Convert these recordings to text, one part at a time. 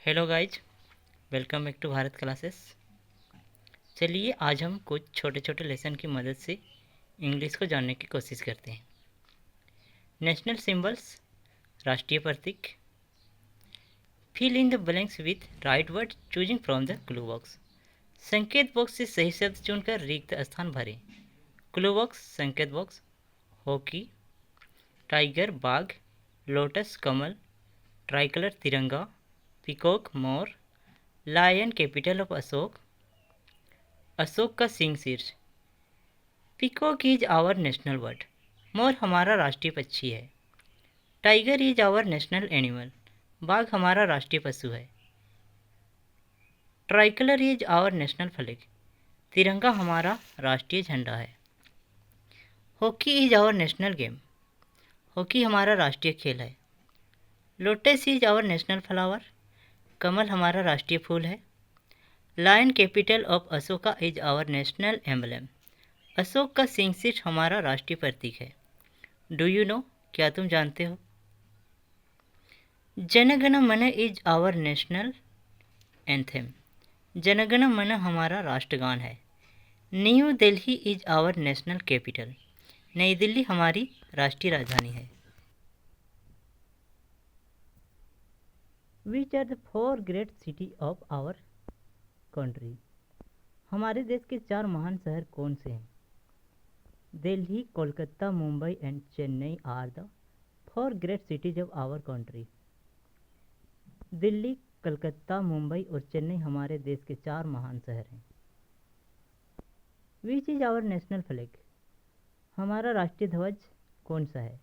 Hello guys, welcome back to Bharat classes. चलिए आज हम कुछ छोटे छोटे लेसन की मदद से इंग्लिश को जानने की कोशिश करते हैं। नेशनल सिंबल्स, राष्ट्रीय प्रतीक। Fill in the blanks with right word choosing from the clue box. संकेत बॉक्स से सही शब्द चुनकर रिक्त स्थान भरें। क्लू बॉक्स, संकेत बॉक्स। हॉकी, टाइगर बाघ, लोटस कमल, ट्राइकलर तिरंगा, पिकॉक मोर, lion capital of Ashok, Ashok का सिंह शीर्ष। Peacock is our national bird, मोर हमारा राष्ट्रीय पक्षी है। Tiger is our national animal, बाघ हमारा राष्ट्रीय पशु है। Tricolour is our national flag, तिरंगा हमारा राष्ट्रीय झंडा है। Hockey is our national game, hockey हमारा राष्ट्रीय खेल है। Lotus is our national flower, कमल हमारा राष्ट्रीय फूल है। Lion capital of Ashoka is our national emblem, Ashok का सिंह शीर्ष हमारा राष्ट्रीय प्रतीक है। डू यू नो, क्या तुम जानते हो? Jana Gana Mana is our national anthem, Jana Gana Mana हमारा राष्ट्रगान है। New Delhi is our national capital, नई दिल्ली हमारी राष्ट्रीय राजधानी है। Which are the 4 great city of our country, हमारे देश के 4 महान शहर कौन से हैं? Delhi, Kolkata, Mumbai and Chennai are the 4 great cities of our country. Delhi, Calcutta, Mumbai और चेन्नई हमारे देश के 4 महान शहर हैं। Which is our national flag, हमारा राष्ट्रीय ध्वज कौन सा है?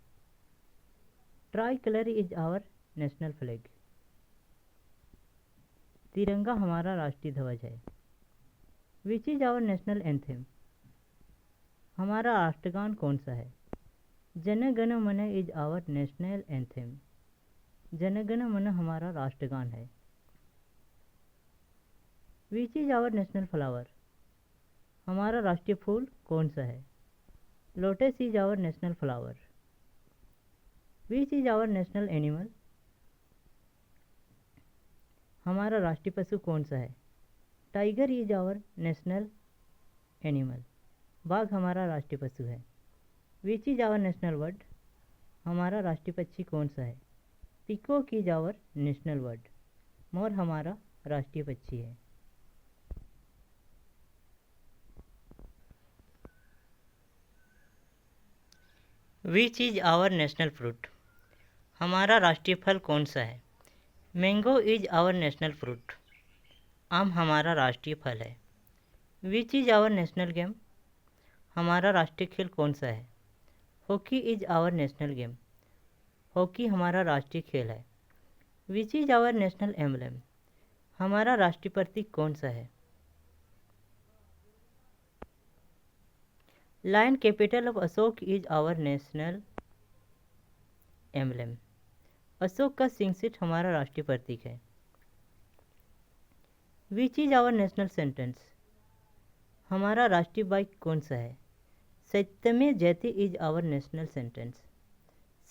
Tri colour is our national flag, तिरंगा हमारा राष्ट्रीय ध्वज है। Which is our national anthem, हमारा राष्ट्रगान कौन सा है? Jana Gana Mana is our national anthem, Jana Gana Mana हमारा राष्ट्रगान है। Which is our national flower, हमारा राष्ट्रीय फूल कौन सा है? Lotus is our national flower. Which is our national animal, हमारा राष्ट्रीय पशु कौन सा है? Tiger is our national animal, बाघ हमारा राष्ट्रीय पशु है। Which is our national bird, हमारा राष्ट्रीय पक्षी कौन सा है? Peacock is our national bird, मोर हमारा राष्ट्रीय पक्षी है। Which is our national fruit, हमारा राष्ट्रीय फल कौन सा है? Mango is our national fruit, आम हमारा राष्ट्रीय फल है। Which is our national game, हमारा राष्ट्रीय खेल कौन सा है? Hockey is our national game, hockey हमारा राष्ट्रीय खेल है। Which is our national emblem, हमारा राष्ट्रीय प्रतीक कौन सा है? Lion capital of Ashok is our national emblem, Ashok का सिंह शीर्ष हमारा राष्ट्रीय प्रतीक है। Which is our national sentence, हमारा राष्ट्रीय वाक्य कौन सा है? सत्यमेव जयते इज आवर नेशनल सेंटेंस,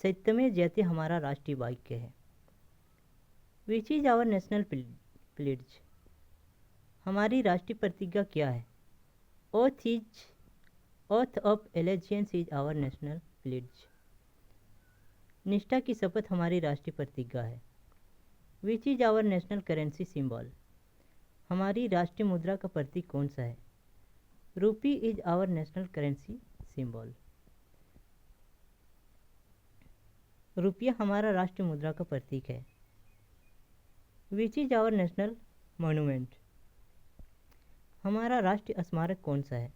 सत्यमेव जयते हमारा राष्ट्रीय वाक्य है। Which is our national pledge, हमारी राष्ट्रीय प्रतिज्ञा क्या है? Oath of allegiance is our national pledge, निष्ठा की शपथ हमारी राष्ट्रीय प्रतिज्ञा है। Which is our national currency symbol, हमारी राष्ट्रीय मुद्रा का प्रतीक कौन सा है? Rupee is our national currency symbol, रुपया हमारा राष्ट्रीय मुद्रा का प्रतीक है। Which is our national monument, हमारा राष्ट्रीय स्मारक कौन सा है?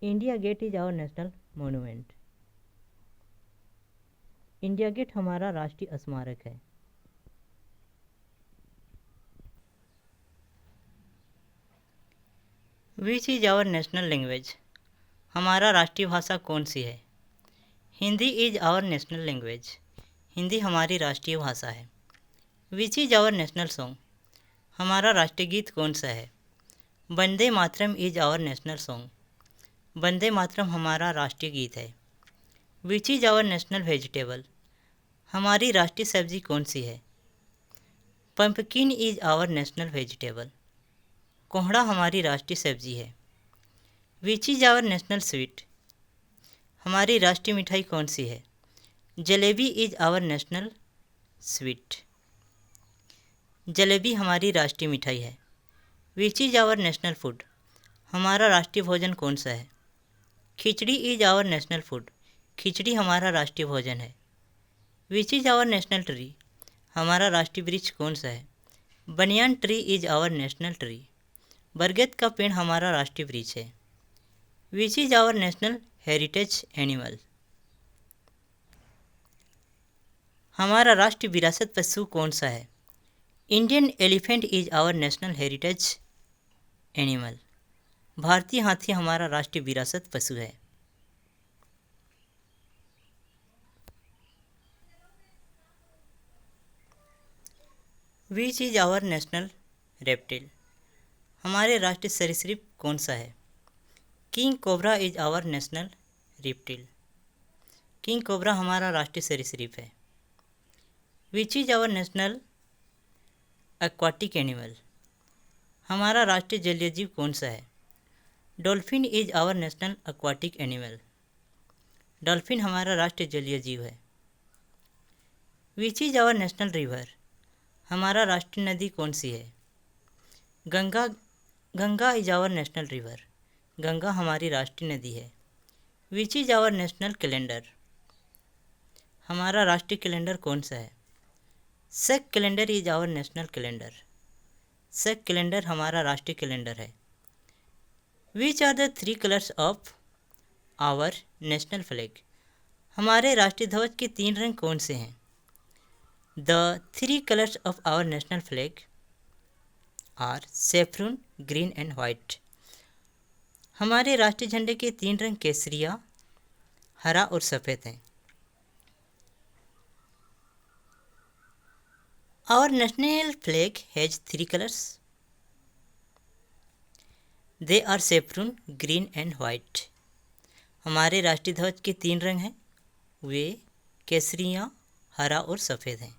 India gate is our national monument, India gate हमारा राष्ट्रीय स्मारक है। Which is our national language, हमारा राष्ट्रीय भाषा कौन सी है? Hindi is our national language, Hindi हमारी राष्ट्रीय भाषा है। Which is our national song, हमारा राष्ट्रीय गीत कौन सा है? Vande Mataram is our national song, Vande Mataram हमारा राष्ट्रीय गीत है। Which is our national vegetable, हमारी राष्ट्रीय सब्जी कौन सी है? Pumpkin is our national vegetable. कोहड़ा हमारी राष्ट्रीय सब्जी है। Which is our national sweet. हमारी राष्ट्रीय मिठाई कौन सी है? Jalebi is our national sweet. Jalebi हमारी राष्ट्रीय मिठाई है। Which is our national food. हमारा राष्ट्रीय भोजन कौन सा है? Khichdi is our national food. Khichdi हमारा राष्ट्रीय भोजन है। Which is our national tree. हमारा राष्ट्रीय वृक्ष कौन सा है? Banyan tree is our national tree. बरगद का पेड़ हमारा राष्ट्रीय वृक्ष है। Which is our national heritage animal. हमारा राष्ट्रीय विरासत पशु कौन सा है? Indian elephant is our national heritage animal. भारतीय हाथी हमारा राष्ट्रीय विरासत पशु है। Which is our national reptile. हमारे राष्ट्रीय सरीसृप कौन सा है? King cobra is our national reptile. King cobra हमारा राष्ट्रीय सरीसृप है। Which is our national aquatic animal. हमारा राष्ट्रीय जलीय जीव कौन सा है? Dolphin is our national aquatic animal. Dolphin हमारा राष्ट्रीय जलीय जीव है। Which is our national river. हमारा राष्ट्रीय नदी कौन सी है? Ganga. Ganga is our national river. Ganga हमारी राष्ट्रीय नदी है। Which is our national calendar. हमारा राष्ट्रीय कैलेंडर कौन सा है? Shaka calendar is our national calendar. Shaka calendar हमारा राष्ट्रीय कैलेंडर है। Which are the 3 colours of our national flag. हमारे राष्ट्रीय ध्वज के 3 रंग कौन से हैं? The 3 colours of our national flag are saffron, green and white. हमारे राष्ट्रीय झंडे के 3 रंग केसरिया, हरा और सफ़ेद हैं। Our national flag has 3 colours. They are saffron, green and white. हमारे राष्ट्रीय ध्वज के 3 रंग हैं, वे केसरिया, हरा और सफ़ेद हैं।